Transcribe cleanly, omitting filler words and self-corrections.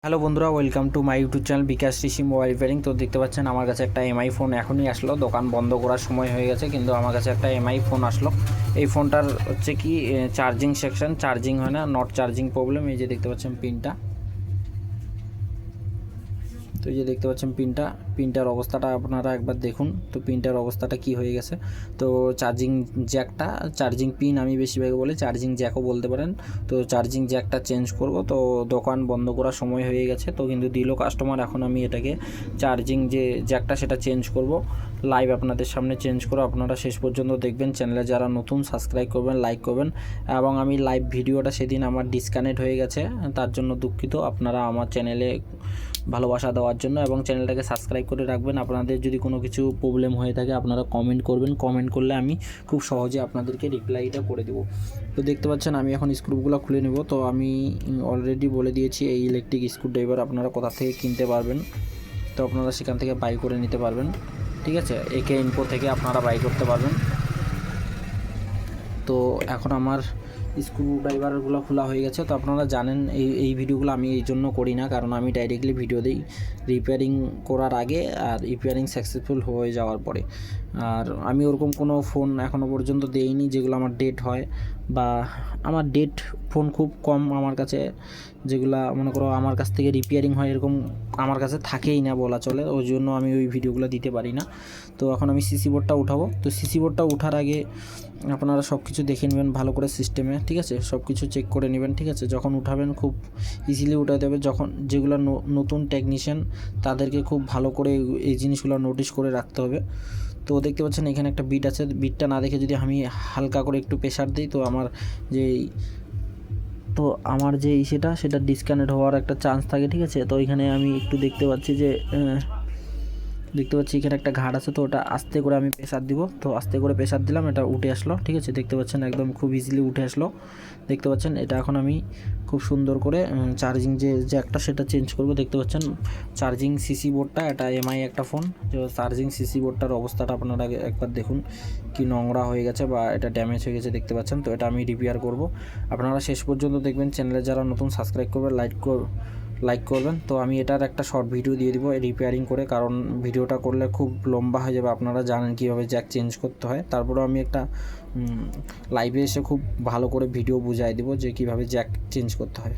Hello বন্ধুরা, welcome to my YouTube channel Bikash Rishi mobile repairing. তো দেখতে পাচ্ছেন আমার কাছে একটা এমআই ফোন এখনই আসলো। দোকান বন্ধ করার সময় হয়ে গেছে, কিন্তু আমার কাছে একটা এমআই ফোন আসলো। এই ফোনটার হচ্ছে কি চার্জিং সেকশন, চার্জিং হয় না, নট চার্জিং প্রবলেম। এই যে দেখতে পাচ্ছেন পিনটা, তো এই যে দেখতে পাচ্ছেন পিনটার অবস্থাটা আপনারা একবার দেখুন। তো পিনটার অবস্থাটা কি হয়ে গেছে। তো চার্জিং জ্যাকটা, চার্জিং পিন আমি বেশিরভাগ বলি, চার্জিং জ্যাকও বলতে পারেন। তো চার্জিং জ্যাকটা চেঞ্জ করব। তো দোকান বন্ধ করার সময় হয়ে গেছে, তো কিন্তু দিল কাস্টমার। এখন আমি এটাকে চার্জিং যে জ্যাকটা সেটা চেঞ্জ করব, লাইভ আপনাদের সামনে চেঞ্জ করো। আপনারা শেষ পর্যন্ত দেখবেন। চ্যানেলে যারা নতুন সাবস্ক্রাইব করবেন, লাইক করবেন। এবং আমি লাইভ ভিডিওটা সেদিন আমার ডিসকানেক্ট হয়ে গেছে, তার জন্য দুঃখিত। আপনারা আমার চ্যানেলে ভালোবাসা দেওয়ার জন্য এবং চ্যানেলটাকে সাবস্ক্রাইব করে রাখবেন। আপনাদের যদি কোনো কিছু প্রবলেম হয়ে থাকে আপনারা কমেন্ট করবেন, কমেন্ট করলে আমি খুব সহজে আপনাদেরকে রিপ্লাইটা করে দেবো। তো দেখতে পাচ্ছেন আমি এখন স্ক্রুগুলো খুলে নেব। তো আমি অলরেডি বলে দিয়েছি এই ইলেকট্রিক স্ক্রুড্রাইভার আপনারা কোথা থেকে কিনতে পারবেন। তো আপনারা সেখান থেকে বাই করে নিতে পারবেন, ঠিক আছে। একে ইনফো থেকে আপনারা বাই করতে পারবেন। তো এখন আমার স্ক্রুড্রাইভারগুলো খোলা হয়ে গেছে। তো আপনারা জানেন এই ভিডিওগুলো আমি এই জন্য করি না, কারণ আমি ডাইরেক্টলি ভিডিও দিই রিপেয়ারিং করার আগে আর রিপেয়ারিং সাকসেসফুল হয়ে যাওয়ার পরে। আর আমি ওরকম কোনো ফোন এখনও পর্যন্ত দেইনি যেগুলো আমার ডেট হয়, বা আমার ডেট ফোন খুব কম আমার কাছে, যেগুলো মনে করো আমার কাছ থেকে রিপেয়ারিং হয় এরকম আমার কাছে থাকেই না বলা চলে। ওই জন্য আমি ওই ভিডিওগুলো দিতে পারি না। তো এখন আমি সিসি বোর্ডটা উঠাবো। তো সিসি বোর্ডটা ওঠার আগে আপনারা সব কিছু দেখে নেবেন ভালো করে সিস্টেমে, ঠিক আছে। সব কিছু চেক করে নেবেন, ঠিক আছে। যখন উঠাবেন খুব ইজিলি উঠাতে হবে। যখন যেগুলো নতুন টেকনিশিয়ান তাদেরকে খুব ভালো করে এই জিনিসগুলো নোটিশ করে রাখতে হবে। তো দেখতে পাচ্ছেন এখানে একটা বিট আছে, বিটটা না দেখে যদি আমি হালকা করে একটু প্রেশার দিই, তো আমার যে সেটা ডিসকানেক্ট হওয়ার একটা চান্স থাকে, ঠিক আছে। তো এখানে আমি একটু দেখতে পাচ্ছি এখানে একটা ঘাট আছে। তো ওটা আস্তে করে আমি প্রেসার দিব। তো আস্তে করে প্রেসার দিলাম, এটা উঠে আসলো, ঠিক আছে। দেখতে পাচ্ছেন একদম খুব ইজিলি উঠে আসলো। দেখতে পাচ্ছেন এটা এখন আমি খুব সুন্দর করে চার্জিং যে জ্যাকটা সেটা চেঞ্জ করব। দেখতে পাচ্ছেন চার্জিং সিসি বোর্ডটা, এটা এমআই একটা ফোন। যে চার্জিং সিসি বোর্ডটার অবস্থাটা আপনারা একবার দেখুন, কি নোংরা হয়ে গেছে বা এটা ড্যামেজ হয়ে গেছে, দেখতে পাচ্ছেন। তো এটা আমি রিপেয়ার করব। আপনারা শেষ পর্যন্ত দেখবেন। চ্যানেলে যারা নতুন সাবস্ক্রাইব করবেন, লাইক করবেন। তো আমি এটার একটা শর্ট ভিডিও দিয়ে দিব রিপেয়ারিং করে, কারণ ভিডিওটা করলে খুব লম্বা হয়ে যাবে। আপনারা জানেন কীভাবে জ্যাক চেঞ্জ করতে হয়। তারপরেও আমি একটা লাইভে এসে খুব ভালো করে ভিডিও বুঝাই দেবো যে কীভাবে জ্যাক চেঞ্জ করতে হয়।